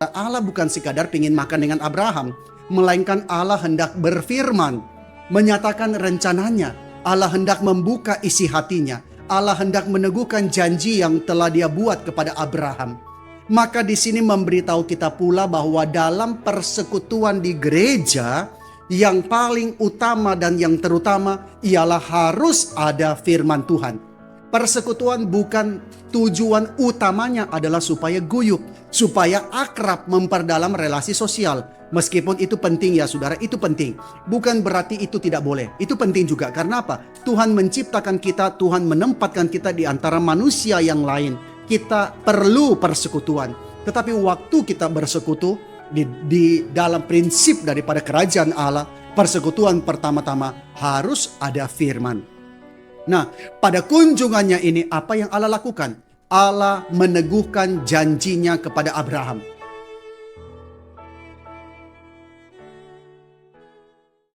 Allah bukan sekadar ingin makan dengan Abraham, melainkan Allah hendak berfirman, menyatakan rencananya. Allah hendak membuka isi hatinya. Allah hendak meneguhkan janji yang telah Dia buat kepada Abraham. Maka di sini memberitahu kita pula bahwa dalam persekutuan di gereja, yang paling utama dan yang terutama ialah harus ada firman Tuhan. Persekutuan bukan tujuan utamanya adalah supaya guyup, supaya akrab, memperdalam relasi sosial. Meskipun itu penting ya saudara, itu penting. Bukan berarti itu tidak boleh. Itu penting juga. Karena apa? Tuhan menciptakan kita, Tuhan menempatkan kita di antara manusia yang lain. Kita perlu persekutuan. Tetapi waktu kita bersekutu di dalam prinsip daripada kerajaan Allah, persekutuan pertama-tama harus ada firman. Nah, pada kunjungannya ini apa yang Allah lakukan? Allah meneguhkan janjinya kepada Abraham.